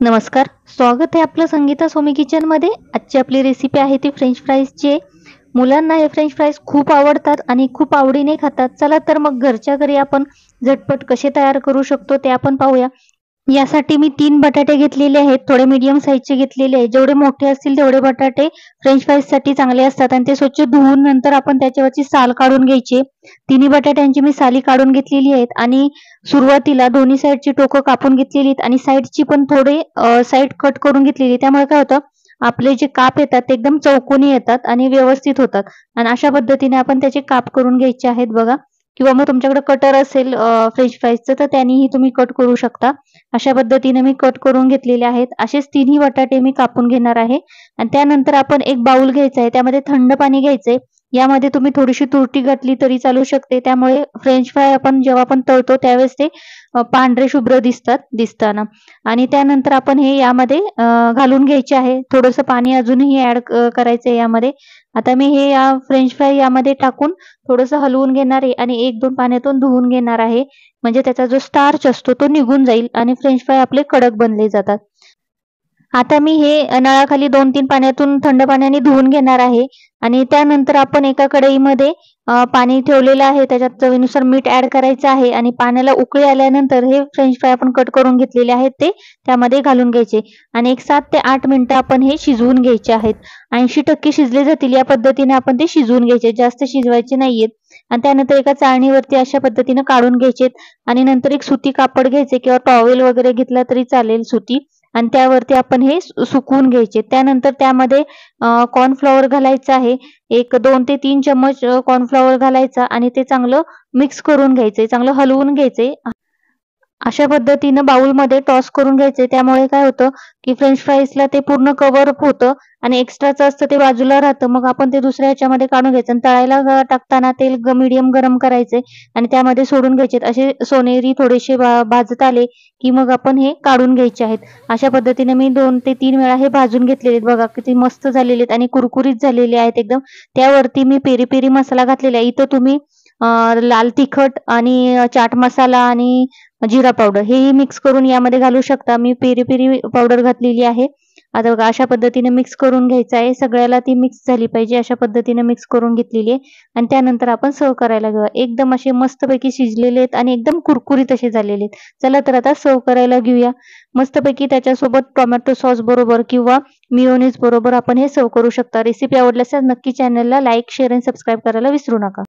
नमस्कार, स्वागत आहे आपलं संगीता सोमी किचनमध्ये। आजची आपली रेसिपी आहे ती फ्रेंच फ्राईजची। मुलांना हे फ्रेंच फ्राईज खूप आवडतात आणि खूप आवडीने खातात। चला तर मग घरच्या घरी आपण झटपट कसे तयार करू शकतो ते आपण पाहूया। यासाठी मी 3 बटाटे घेतलेले आहेत, थोडे मीडियम साईजचे घेतलेले आहेत। जेवढे मोठे असतील तेवढे बटाटे फ्रेंच फ्राईजसाठी चांगले असतात आणि ते स्वच्छ धुवून नंतर आपण त्याच्यावरची साल काढून घ्यायची। तिन्ही बटाट्यांची मी साली काढून घेतलेली आहेत आणि सुरुवातीला दोन्ही साईडची टोकं कापून घेतलेली आहेत आणि साईडची पण थोडे साईड कट करून घेतलेली। त्यामुळे काय होतं, आपले जे काप येतात ते एकदम चौकोनी येतात आणि व्यवस्थित होतात आणि अशा पद्धतीने आपण त्याचे काप करून घ्यायचे आहेत बघा। किंवा मग तुमच्याकडे कटर असेल फ्रेंच फ्राईजचं तर त्यानेही तुम्ही कट करू शकता। अशा पद्धतीने मी कट करून घेतलेले आहेत। असेच तिन्ही बटाटे मी कापून घेणार आहे आणि त्यानंतर आपण एक बाउल घ्यायचा आहे, त्यामध्ये थंड पाणी घ्यायचंय। यामध्ये तुम्ही थोडीशी तुरटी घातली तरी चालू शकते, त्यामुळे फ्रेंच फ्राय आपण जेव्हा आपण तळतो त्यावेळेस ते पांढरे शुभ्र दिसताना। आणि त्यानंतर आपण हे यामध्ये घालून घ्यायचे आहे। थोडंसं पाणी अजूनही ऍड करायचंय यामध्ये। आता मी हे फ्रेंच फ्राय यामध्ये टाकून थोडंसं हलवून घेणार आहे आणि 1-2 पाण्यातून धुवून घेणार आहे, म्हणजे त्याचा जो स्टार्च असतो तो निघून जाईल आणि फ्रेंच फ्राय आपले कडक बनले जातात। आता मी हे नळाखाली 2-3 पाण्यातून थंड पाण्याने धुवून घेणार आहे आणि त्यानंतर आपण एका कढईमध्ये पाणी ठेवलेलं आहे, त्याच्यात चवीनुसार मीठ ॲड करायचं आहे आणि पाण्याला उकळी आल्यानंतर हे फ्रेंच फ्राय आपण कट करून घेतलेले आहेत ते त्यामध्ये घालून घ्यायचे आणि एक 7 ते 8 मिनिटं आपण हे शिजवून घ्यायचे आहेत। 80% शिजले जातील या पद्धतीने आपण ते शिजवून घ्यायचे, जास्त शिजवायचे नाहीयेत। आणि त्यानंतर एका चाळणीवरती अशा पद्धतीने काढून घ्यायचे आणि नंतर एक सुती कापड घ्यायचे किंवा टॉवेल वगैरे घेतला तरी चालेल सुती, आणि त्यावरती आपण हे सुकवून घ्यायचे। त्यानंतर त्यामध्ये कॉर्नफ्लॉवर घालायचं आहे, एक 2 ते 3 चम्मच कॉर्नफ्लॉवर घालायचा आणि ते चांगलं मिक्स करून घ्यायचंय, चांगलं हलवून घ्यायचंय। अशा पद्धतीनं बाउलमध्ये टॉस करून घ्यायचे। त्यामुळे काय होतं, की फ्रेंच फ्राईजला ते पूर्ण कव्हर अप होतं आणि एक्स्ट्राचं असतं ते बाजूला राहतं। मग आपण ते दुसऱ्या ह्याच्यामध्ये काढून घ्यायचं आणि तळायला टाकताना तेल मीडियम गरम करायचे आणि त्यामध्ये सोडून घ्यायचे। असे सोनेरी थोडेसे भाजत आले, की मग आपण हे काढून घ्यायचे आहेत। अशा पद्धतीने मी 2 ते 3 वेळा हे भाजून घेतलेले आहेत। बघा किती मस्त झालेले आहेत आणि कुरकुरीत झालेले आहेत एकदम। त्यावरती मी पेरी पेरी मसाला घातलेला आहे। इथं तुम्ही लाल तिखट आणि चाट मसाला आणि जिरा पावडर हेही मिक्स करून यामध्ये घालू शकता। मी पेरी पेरी पावडर घातलेली आहे। आता बघा अशा पद्धतीने मिक्स करून घ्यायचं आहे, सगळ्याला ती मिक्स झाली पाहिजे अशा पद्धतीने मिक्स करून घेतलेली आहे आणि त्यानंतर आपण सर्व्ह करायला घेऊया। एकदम असे मस्तपैकी शिजलेले आहेत आणि एकदम कुरकुरीत असे झालेले आहेत। चला तर आता सर्व्ह करायला घेऊया। मस्तपैकी त्याच्यासोबत टोमॅटो सॉस बरोबर किंवा मेयोनीज बरोबर आपण हे सर्व्ह करू शकता। रेसिपी आवडल्यास नक्की चॅनलला लाईक, शेअर आणि सबस्क्राईब करायला विसरू नका।